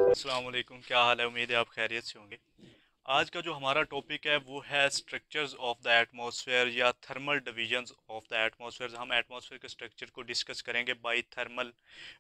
अस्सलाम वालेकुम, क्या हाल है। उम्मीद है आप खैरियत से होंगे। आज का जो हमारा टॉपिक है वो है स्ट्रक्चर्स ऑफ द एटमॉस्फेयर या thermal divisions of the atmosphere. हम एटमॉस्फेयर के स्ट्रक्चर को डिस्कस करेंगे बाय थर्मल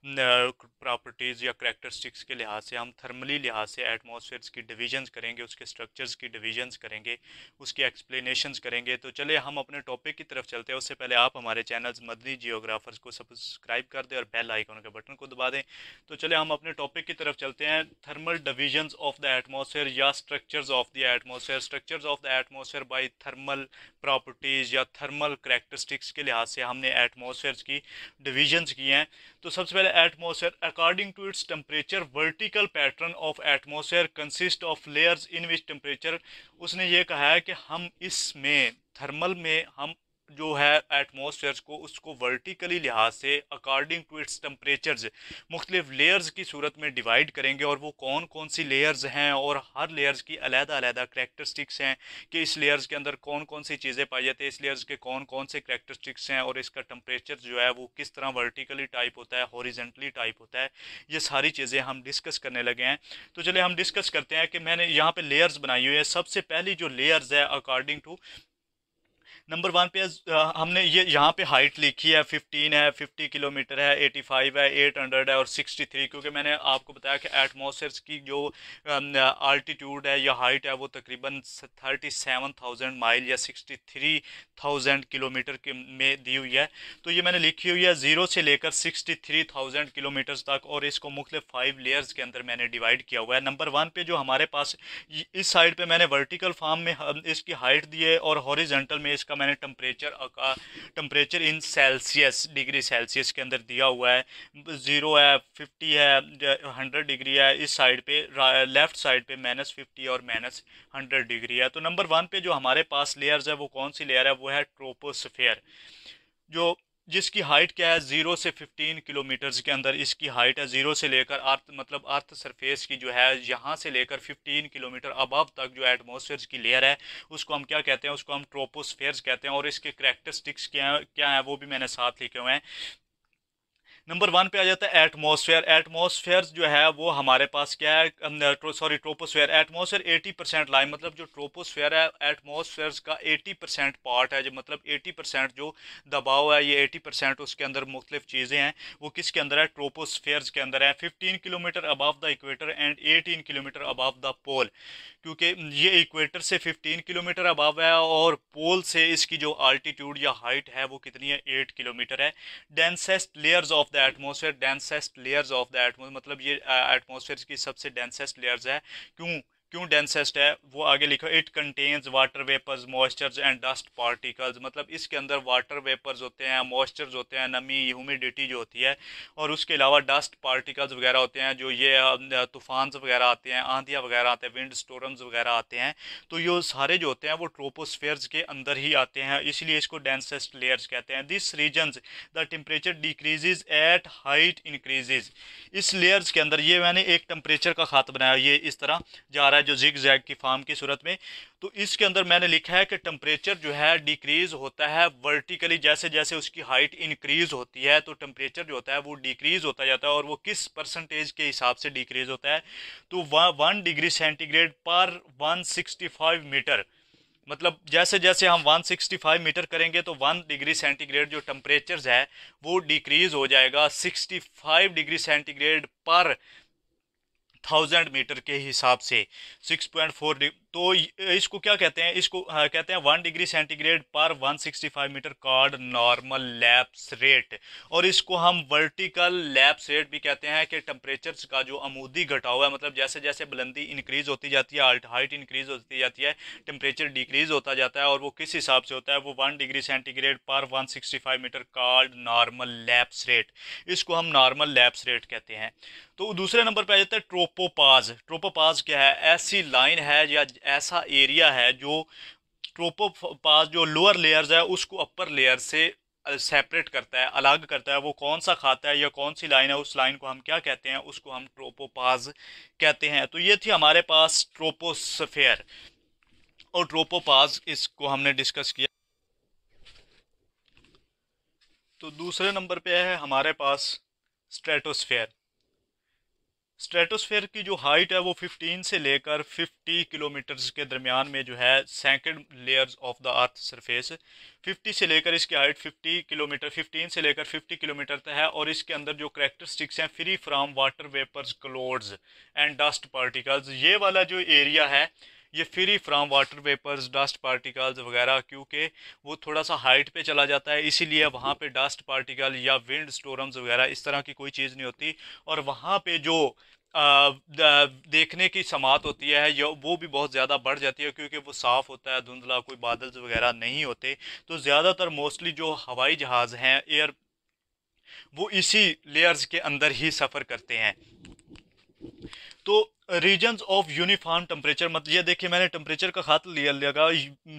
प्रॉपर्टीज़ या करैक्टरिस्टिक्स के लिहाज से। हम थर्मली लिहाज से एटमॉस्फेयर्स की डिवीजंस करेंगे, उसके स्ट्रक्चर्स की डिवीजंस करेंगे, उसकी एक्सप्लेनेशंस करेंगे। तो चलिए हम अपने टॉपिक की तरफ चलते हैं। उससे पहले आप हमारे चैनल्स मदनी जियोग्राफर्स को सब्सक्राइब कर दें और बेल आइकन के बटन को दबा दें। तो चलिए हम अपने टॉपिक की तरफ चलते हैं। Thermal divisions of the atmosphere या structures of the atmosphere. Structures of the atmosphere by thermal properties या थर्मल करैक्टरिस्टिक्स के लिहाज से हमने एटमॉस्फेयर की डिवीजंस की हैं। तो सबसे पहले atmosphere according to its temperature vertical pattern of atmosphere consist of layers in which temperature. उसने ये कहा है कि हम इसमें थर्मल में हम जो है एटमॉस्फेयर को उसको वर्टिकली लिहाज से अकॉर्डिंग टू इट्स टेम्परेचर्स मुख्तलिफ लेयर्स की सूरत में डिवाइड करेंगे। और वो कौन कौन सी लेयर्स हैं और हर लेयर्स की अलग अलग करैक्टरिस्टिक्स हैं कि इस लेयर्स के अंदर कौन कौन सी चीज़ें पाई जाती हैं, इस लेयर्स के कौन कौन से करैक्टरिस्टिक्स हैं और इसका टेम्परेचर जो है वो किस तरह वर्टिकली टाइप होता है, हॉरिजेंटली टाइप होता है। ये सारी चीज़ें हम डिस्कस करने लगे हैं। तो चलिए हम डिस्कस करते हैं कि मैंने यहाँ पे लेयर्स बनाई हुई है। सबसे पहली जो लेयर्स है अकॉर्डिंग टू नंबर वन पे हमने ये यहाँ पे हाइट लिखी है 15 है, 50 किलोमीटर है, 85 है, 800 है और 63। क्योंकि मैंने आपको बताया कि एटमॉस्फेयर की जो आल्टीट्यूड है या हाइट है वो तकरीबन 37,000 माइल या 63,000 किलोमीटर के में दी हुई है। तो ये मैंने लिखी हुई है 0 से लेकर 63,000 किलोमीटर तक और इसको मुख्तलिफ 5 लेयर्स के अंदर मैंने डिवाइड किया हुआ है। नंबर वन पे जो हमारे पास इस साइड पे मैंने वर्टिकल फॉर्म में इसकी हाइट दी है और हॉरिजेंटल में इसका मैंने temperature in Celsius degree Celsius के अंदर दिया हुआ है। 0 है, 50 है, 100 डिग्री है। इस साइड पे लेफ्ट साइड पे -50 और -100 डिग्री है। तो नंबर वन पे जो हमारे पास लेयर्स है वो कौन सी लेयर है, वो है ट्रोपोस्फेयर। जो जिसकी हाइट क्या है 0 से 15 किलोमीटर्स के अंदर इसकी हाइट है। 0 से लेकर अर्थ मतलब अर्थ सरफेस की जो है यहाँ से लेकर 15 किलोमीटर अबव तक जो एटमॉस्फेयर की लेयर है उसको हम क्या कहते हैं, उसको हम ट्रोपोस्फेयर कहते हैं। और इसके करैक्टरिस्टिक्स क्या है वो भी मैंने साथ लिखे हुए हैं। नंबर वन पे आ जाता है एटमॉस्फेयर। एटमॉस्फेयर जो है वो हमारे पास क्या है, सॉरी ट्रोपोस्फेयर। एटमॉस्फेयर 80% लाइन मतलब जो ट्रोपोस्फेयर है एटमॉस्फेयर का 80% पार्ट है। जो मतलब 80% जो दबाव है ये 80% उसके अंदर मुख्तलिफ चीज़ें हैं वो किसके अंदर है, ट्रोपोस्फेयर के अंदर है। 15 kilometre above the equator and 18 kilometre above the pole. क्योंकि ये इक्वेटर से 15 किलोमीटर अबव है और पोल से इसकी जो आल्टीट्यूड या हाइट है वो कितनी है, 8 किलोमीटर है। Densest layers of the atmosphere. Densest layers of the atmosphere मतलब ये एटमॉस्फेयर की सबसे डेंसेस्ट लेयर्स है। क्यों क्यों डेंसेस्ट है वो आगे लिखो। It contains water vapours, moistures and dust particles. मतलब इसके अंदर वाटर वेपर्स होते हैं, मॉइस्चर्स होते हैं, नमी ह्यूमिडिटी जो होती है और उसके अलावा डस्ट पार्टिकल्स वगैरह होते हैं। जो ये तूफान वगैरह आते हैं, आंधियाँ वगैरह आते हैं, विंड स्टॉर्म्स वगैरह आते हैं, तो ये सारे जो होते हैं वो ट्रोपोस्फेयर्स के अंदर ही आते हैं, इसलिए इसको डेंसेस्ट लेयर्स कहते हैं। This regions the temperature decreases at height increases. इस लेयर्स के अंदर ये मैंने एक टेम्परेचर का खात बनाया, ये इस तरह जा रहा है जो जिग जैग की फॉर्म की सूरत में। तो इसके अंदर मैंने लिखा है कि टेम्परेचर जो है डिक्रीज होता है वर्टिकली। जैसे जैसे उसकी हाइट इंक्रीज होती है तो टेम्परेचर जो होता है वो डिक्रीज होता जाता है। और वो किस परसेंटेज के हिसाब से डिक्रीज होता है, तो 1 डिग्री सेंटीग्रेड पर 165 मीटर। मतलब जैसे जैसे हम 165 मीटर करेंगे तो 1 डिग्री सेंटीग्रेड जो टेम्परेचर है वो डिक्रीज हो जाएगा 65 डिग्री सेंटीग्रेड पर 1000 मीटर के हिसाब से। 6.4। तो इसको क्या कहते हैं, इसको कहते हैं 1 डिग्री सेंटीग्रेड पर 165 metre called normal lapse rate. और इसको हम वर्टिकल लैप्स रेट भी कहते हैं कि टेम्परेचर का जो अमूदी घटाव है, मतलब जैसे जैसे बुलंदी इंक्रीज होती जाती है, हाइट इंक्रीज होती जाती है, टेम्परेचर डिक्रीज होता जाता है। और वो किस हिसाब से होता है, वो 1 डिग्री सेंटीग्रेड पर 165 metre called normal lapse rate. इसको हम नॉर्मल लैप्स रेट कहते हैं। तो दूसरे नंबर पे आ जाता है ट्रोपोपाज। ट्रोपोपाज क्या है, ऐसी लाइन है या ऐसा एरिया है जो ट्रोपोपाज जो लोअर लेयर्स है उसको अपर लेयर से सेपरेट करता है, अलग करता है। वो कौन सा खाता है या कौन सी लाइन है, उस लाइन को हम क्या कहते हैं, उसको हम ट्रोपोपाज कहते हैं। तो ये थी हमारे पास ट्रोपोस्फेयर और ट्रोपोपाज, इसको हमने डिस्कस किया। तो दूसरे नंबर पे है हमारे पास स्ट्रेटोस्फेयर। स्ट्रेटोस्फेयर की जो हाइट है वो 15 से लेकर 50 किलोमीटर्स के दरमियान में जो है second layers of the earth surface 50 से लेकर इसकी हाइट 50 किलोमीटर 15 से लेकर 50 किलोमीटर तक है। और इसके अंदर जो करेक्टरिस्टिक्स हैं, free from water vapours clouds and dust particles, ये वाला जो एरिया है ये free from water vapours dust particles वगैरह, क्योंकि वो थोड़ा सा हाइट पे चला जाता है, इसीलिए वहाँ पे डस्ट पार्टिकल या विंड स्टॉर्म्स वगैरह इस तरह की कोई चीज़ नहीं होती। और वहाँ पे जो देखने की समात होती है वो भी बहुत ज़्यादा बढ़ जाती है, क्योंकि वो साफ़ होता है, धुंधला, कोई बादल वगैरह नहीं होते। तो ज़्यादातर मोस्टली जो हवाई जहाज़ हैं एयर, वो इसी लेयर्स के अंदर ही सफ़र करते हैं। तो रीजन्स ऑफ यूनिफॉर्म टेम्परेचर, मतलब ये देखिए मैंने टेम्परेचर का खात लिया लगा,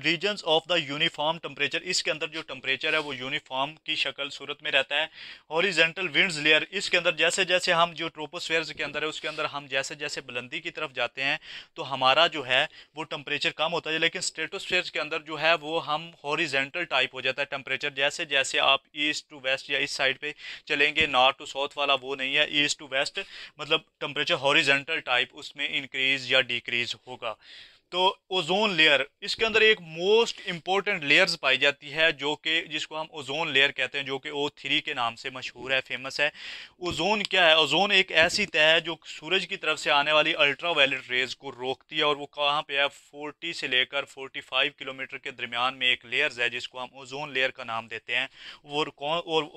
reasons of the uniform temperature, इसके अंदर जो टेम्परेचर है वो यूनिफॉर्म की शक्ल सूरत में रहता है। हॉरिजेंटल विंड्स लेयर, इसके अंदर जैसे जैसे हम जो ट्रोपोस्फेयर के अंदर है उसके अंदर हम जैसे जैसे बुलंदी की तरफ जाते हैं तो हमारा जो है वो टेम्परेचर कम होता है। लेकिन स्ट्रेटोस्फेयर के अंदर जो है वो हम हॉरिजेंटल टाइप हो जाता है टेम्परेचर, जैसे जैसे आप ईस्ट टू वेस्ट या इस साइड पे चलेंगे, नॉर्थ टू साउथ वाला वो नहीं है, ईस्ट टू वेस्ट मतलब टेम्परेचर हॉरिजेंटल टाइप उसमें इंक्रीज या डिक्रीज होगा। तो ओजोन लेयर, इसके अंदर एक मोस्ट इंपॉर्टेंट लेयर्स पाई जाती है जो कि जिसको हम ओजोन लेयर कहते हैं, जो कि O3 के नाम से मशहूर है, फेमस है। ओजोन क्या है? ओजोन एक ऐसी तह है जो सूरज की तरफ से आने वाली अल्ट्रावायलेट रेज को रोकती है, और वो कहाँ पे है? 40 से लेकर 45 किलोमीटर के दरमियान में एक लेयर्स है जिसको हम ओजोन लेयर का नाम देते हैं। और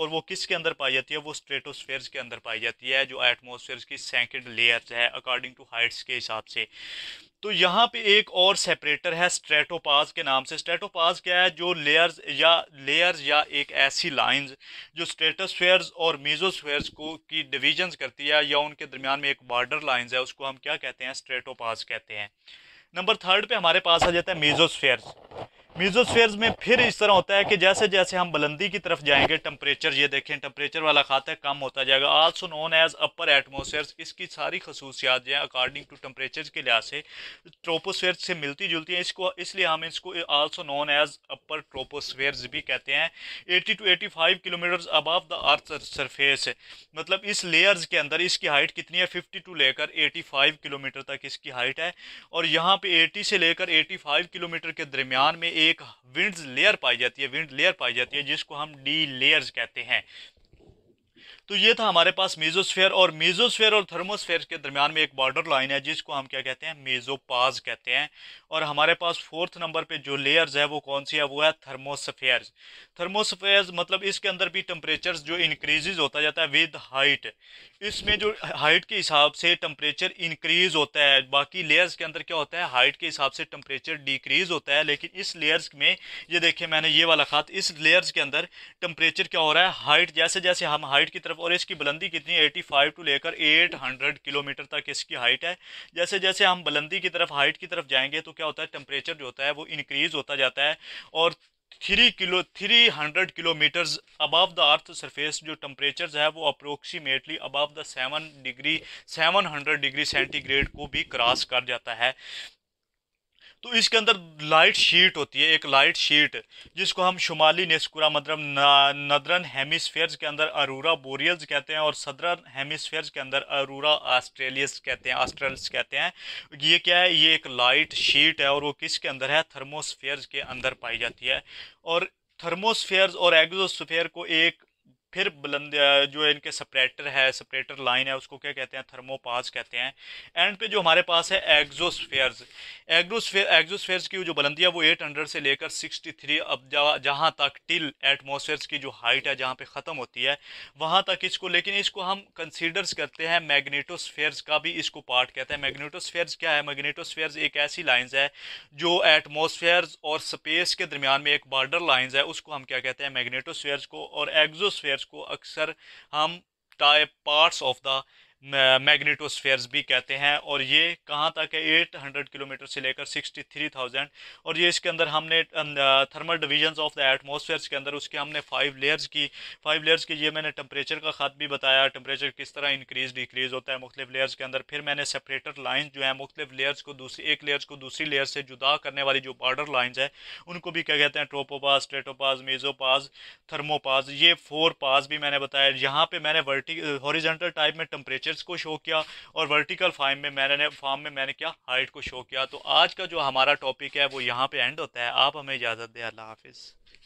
वो किसके अंदर पाई जाती है? वो स्ट्रेटोस्फेयर के अंदर पाई जाती है, जो एटमॉस्फेयर की सेकंड लेयर्स है अकॉर्डिंग टू हाइट्स के हिसाब से। तो यहाँ पे एक और सेपरेटर है स्ट्रेटोपाज के नाम से। स्ट्रेटोपाज क्या है? जो लेयर्स या एक ऐसी लाइंस जो स्ट्रेटोस्फेयर्स और मेसोस्फेयर्स को की डिविजन्स करती है, या उनके दरमियान में एक बॉर्डर लाइंस है, उसको हम क्या कहते हैं? स्ट्रेटोपाज कहते हैं। नंबर थर्ड पे हमारे पास आ जाता है मेसोस्फेयर्स। मेसोस्फेयर्स में फिर इस तरह होता है कि जैसे जैसे हम बुलंदी की तरफ जाएंगे, टेम्परेचर, ये देखें टेम्परेचर वाला खाता है, कम होता जाएगा। Also known as upper atmospheres, इसकी सारी खसूसियात जो है अकॉर्डिंग टू टेम्परेचर के लिहाज से ट्रोपोस्फेयर से मिलती जुलती हैं, इसको इसलिए हम इसको also known as upper tropospheres भी कहते हैं। 80 to 85 kilometre above the earth surface, मतलब इस लेयर्स के अंदर इसकी हाइट कितनी है? 50 टू लेकर 85 किलोमीटर तक इसकी हाइट है। और यहाँ पे 80 से लेकर 85 किलोमीटर के दरमियान में एक विंड लेयर पाई जाती है जिसको हम डी लेयर्स कहते हैं। तो ये था हमारे पास मेसोस्फेयर, और मेसोस्फेयर और थर्मोस्फेयर के दरमियान में एक बॉर्डर लाइन है जिसको हम क्या कहते हैं? मेसोपाज कहते हैं। और हमारे पास फोर्थ नंबर पे जो लेयर्स है वो कौन सी है? वो है थर्मोस्फेयर्स। थर्मोस्फेयर्स मतलब इसके अंदर भी टेम्परेचर जो इंक्रीजेज होता जाता है विद हाइट। इसमें जो हाइट के हिसाब से टेम्परेचर इंक्रीज होता है, बाकी लेयर्स के अंदर क्या होता है? हाइट के हिसाब से टेम्परेचर डिक्रीज होता है। लेकिन इस लेयर्स में ये देखिए मैंने ये वाला खात, इस लेयर्स के अंदर टेम्परेचर क्या हो रहा है? हाइट, जैसे जैसे हम हाइट की तरफ, और इसकी बुलंदी कितनी है? 85 टू लेकर 800 किलोमीटर तक इसकी हाइट है। जैसे जैसे हम बुलंदी की तरफ, हाइट की तरफ जाएंगे तो क्या होता है? टेम्परेचर जो होता है वो इंक्रीज होता जाता है। और 300 kilometres above the earth surface जो टेम्परेचर है वो approximately above the 700 degree centigrade को भी क्रॉस कर जाता है। तो इसके अंदर लाइट शीट होती है, एक लाइट शीट जिसको हम शुमाली नेस्कुरा मतलब नदरन हेमिस्फेयर्स के अंदर अरूरा बोरियल्स कहते हैं, और सदरन हेमिस्फेयर्स के अंदर अरूरा ऑस्ट्रेलियस कहते हैं, ऑस्ट्रल्स कहते हैं। ये क्या है? ये एक लाइट शीट है, और वो किसके अंदर है? थर्मोस्फेयर्स के अंदर पाई जाती है। और थर्मोस्फेयर्स और एग्जोस्फेयर को एक फिर बुलंद जो इनके सेपरेटर है, सेपरेटर लाइन है, उसको क्या कहते हैं? थर्मोपाज कहते हैं। एंड पे जो हमारे पास है एग्जोस्फेयर्स, एग्जोस्फेयर्स की जो बुलंदी है वो 800 से लेकर 63, अब जहाँ तक टिल एटमॉस्फेयर्स की जो हाइट है जहाँ पे ख़त्म होती है वहाँ तक इसको, लेकिन इसको हम कंसीडर्स करते हैं मैग्नेटोस्फेयर्स का भी इसको पार्ट कहते हैं। मैग्नेटोस्फेयर्स क्या है? मैग्नेटोस्फेयर्स एक ऐसी लाइंस है जो एटमॉस्फेयर्स और स्पेस के दरमियान में एक बॉर्डर लाइंस है, उसको हम क्या कहते हैं? मैग्नेटोस्फेयर्स को। और एग्जोस्फेयर्स को अक्सर हम टाइप पार्ट्स ऑफ द मैग्नेटोस्फेयर्स भी कहते हैं। और ये कहाँ तक है? 800 किलोमीटर से लेकर 63,000। और ये इसके अंदर हमने थर्मल डिविजन्स ऑफ द एटमॉस्फेयर्स के अंदर उसके हमने 5 लेयर्स की ये मैंने टेम्परेचर का ख़त भी बताया, टेम्परेचर किस तरह इंक्रीज डिक्रीज होता है मुख्तलिफ लेयर्स के अंदर। फिर मैंने सेपरेटर लाइन जो है मुख्तलिफ लेयर्स को एक लेयर्स को दूसरी लेयर से जुदा करने वाली जो बॉर्डर लाइन्स है उनको भी क्या कहते हैं? ट्रोपोपाज, स्ट्रेटोपाज, मेसोपाज, थर्मोपाज। ये 4 पाज भी मैंने बताया। यहाँ पे मैंने हॉरिजॉन्टल टाइप में टेम्परेचर टेम्परेचर्स को शो किया, और वर्टिकल फार्म में मैंने क्या, हाइट को शो किया। तो आज का जो हमारा टॉपिक है वो यहाँ पे एंड होता है। आप हमें इजाज़त दें। अल्लाह हाफिज़।